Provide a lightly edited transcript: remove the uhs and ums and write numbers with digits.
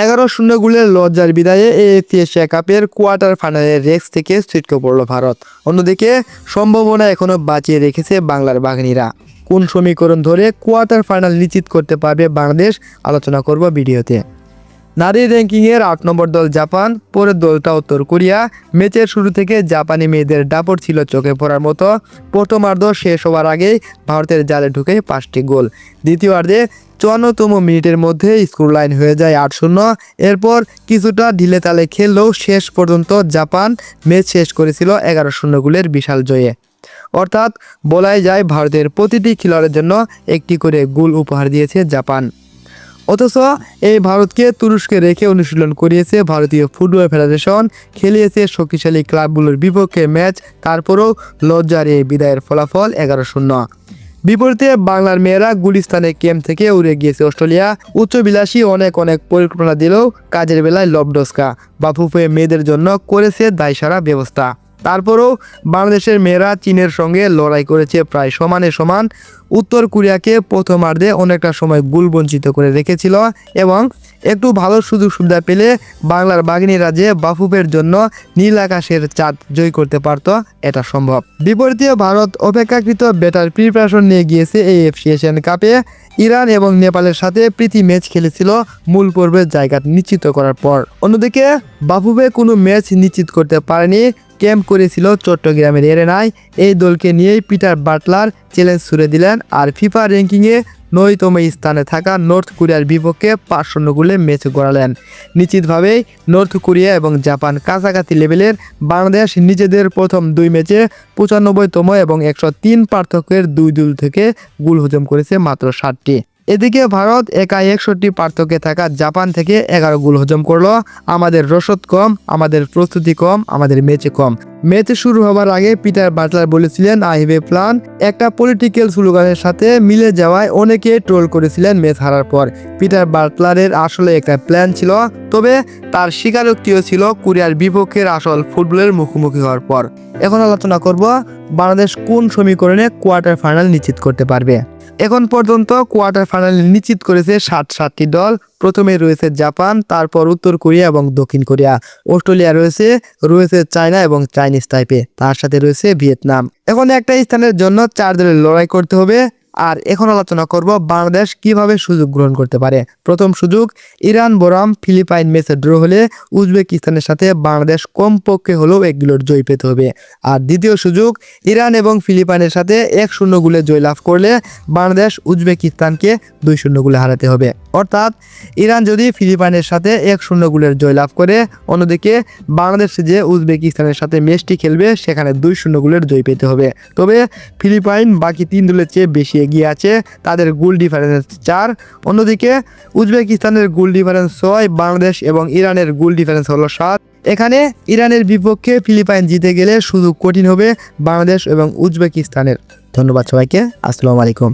11-0 গোলের লজ্জার বিদায়ে AFC Asia কাপের কোয়ার্টার ফাইনালের রেস থেকে ছিটকে পড়ল ভারত। অন্যদিকে সম্ভাবনা এখনও বাঁচিয়ে রেখেছে বাংলার বাঘিনীরা। কোন সমীকরণ ধরে কোয়ার্টার ফাইনাল নিশ্চিত করতে পারবে বাংলাদেশ, আলোচনা করব ভিডিওতে। নারীর র্যাঙ্কিংয়ের 8 নম্বর দল জাপান, পরের দলটা উত্তর কোরিয়া। ম্যাচের শুরু থেকে জাপানি মেয়েদের দাপট ছিল চোখে পড়ার মতো। প্রথমার্ধ শেষ হওয়ার আগেই ভারতের জালে ঢুকে 5টি গোল। দ্বিতীয়ার্ধে 54তম মিনিটের মধ্যে স্কোর লাইন হয়ে যায় 8-0। এরপর কিছুটা ঢিলে তালে খেললেও শেষ পর্যন্ত জাপান ম্যাচ শেষ করেছিল 11-0 গোলের বিশাল জয়ে। অর্থাৎ বলাই যায় ভারতের প্রতিটি খেলোয়াড়ের জন্য একটি করে গোল উপহার দিয়েছে জাপান। অথচ এই ভারতকে তুরস্কে রেখে অনুশীলন করিয়েছে ভারতীয় ফুটবল ফেডারেশন, খেলিয়েছে শক্তিশালী ক্লাবগুলোর বিপক্ষে ম্যাচ, তারপরও লজ্জার এই বিদায়ের ফলাফল 11-0। বিপরীতে বাংলার মেয়েরা গুলিস্তানের ক্যাম্প থেকে উড়ে গিয়েছে অস্ট্রেলিয়া। উচ্চবিলাসী অনেক পরিকল্পনা দিলেও কাজের বেলায় লবডস্কা বাফুফে মেয়েদের জন্য করেছে দায়সারা ব্যবস্থা। তারপরও বাংলাদেশের মেয়েরা চীনের সঙ্গে লড়াই করেছে প্রায় সমানে সমান। উত্তর কোরিয়াকে প্রথমার্ধে অনেকটা সময় গোল বঞ্চিত করে রেখেছিল এবং একটু ভালো সুযোগ সুবিধা পেলে বাংলার বাঘিনীরা যে বাফুফের জন্য নীল আকাশের চাঁদ জয় করতে পারত, এটা সম্ভব। বিপরীতে ভারত অপেক্ষাকৃত বেটার প্রিপারেশন নিয়ে গিয়েছে এএফসি এশিয়ান কাপে। ইরান এবং নেপালের সাথে প্রীতি ম্যাচ খেলেছিল মূল পর্বের জায়গা নিশ্চিত করার পর। অন্যদিকে বাফুফে কোনো ম্যাচ নিশ্চিত করতে পারেনি, ক্যাম্প করেছিল চট্টগ্রামের এরেনায়। এই দলকে নিয়েই পিটার বাটলার চ্যালেঞ্জ ছুড়ে দিলেন আর ফিফা র্যাঙ্কিংয়ে 9তম স্থানে থাকা নর্থ কোরিয়ার বিপক্ষে 5-0 গোলে ম্যাচ গড়ালেন। নিশ্চিতভাবেই নর্থ কোরিয়া এবং জাপান কাছাকাছি লেভেলের। বাংলাদেশ নিজেদের প্রথম 2 ম্যাচে 95তম এবং 103 পার্থক্যের 2 দল থেকে গোল হজম করেছে মাত্র 7টি। এদিকে ভারত একা 61 পার্থক্যে থাকা জাপান থেকে 11 গোল হজম করলো। আমাদের রসদ কম, আমাদের প্রস্তুতি কম, আমাদের ম্যাচে কম। ম্যাচ শুরু হওয়ার আগে পিটার বাটলার বলেছিলেন আই হ্যাভ এ প্ল্যান। একটা পলিটিক্যাল স্লোগানের সাথে মিলে যাওয়ায় অনেকে ট্রোল করেছিলেন ম্যাচ হারার পর। পিটার বাটলারের আসলে একটা প্ল্যান ছিল, তবে তার স্বীকারোক্তিও ছিল কোরিয়ার বিপক্ষের আসল ফুটবলের মুখোমুখি হওয়ার পর। এখন আলোচনা করব বাংলাদেশ কোন সমীকরণে কোয়ার্টার ফাইনাল নিশ্চিত করতে পারবে। এখন পর্যন্ত কোয়ার্টার ফাইনাল নিশ্চিত করেছে 7টি দল। প্রথমে রয়েছে জাপান, তারপর উত্তর কোরিয়া এবং দক্ষিণ কোরিয়া। অস্ট্রেলিয়া রয়েছে চায়না এবং চাইনিজ টাইপে, তার সাথে রয়েছে ভিয়েতনাম। এখন একটা স্থানের জন্য 4 দলের লড়াই করতে হবে। আর এখন আলোচনা করব বাংলাদেশ কিভাবে সুযোগ গ্রহণ করতে পারে। প্রথম সুযোগ, ইরান বনাম ফিলিপাইন ম্যাচে ড্র হলে উজবেকিস্তানের সাথে বাংলাদেশ কমপক্ষে হলেও 1 গোলের জয় পেতে হবে। আর দ্বিতীয় সুযোগ, ইরান এবং ফিলিপাইনের সাথে 1-0 গোলে জয় লাভ করলে বাংলাদেশ উজবেকিস্তানকে 2-0 গোলে হারাতে হবে। অর্থাৎ ইরান যদি ফিলিপাইনের সাথে 1-0 গোলের জয় লাভ করে, অন্যদিকে বাংলাদেশ যে উজবেকিস্তানের সাথে ম্যাচটি খেলবে সেখানে 2-0 গোলের জয় পেতে হবে। তবে ফিলিপাইন বাকি 3 দলের চেয়ে বেশি এগিয়ে আছে, তাদের গোল ডিফারেন্স 4। অন্যদিকে উজবেকিস্তানের গোল ডিফারেন্স 6, বাংলাদেশ এবং ইরানের গোল ডিফারেন্স হলো 7। এখানে ইরানের বিপক্ষে ফিলিপাইন জিতে গেলে সুযোগ কঠিন হবে বাংলাদেশ এবং উজবেকিস্তানের। ধন্যবাদ সবাইকে, আসসালামু আলাইকুম।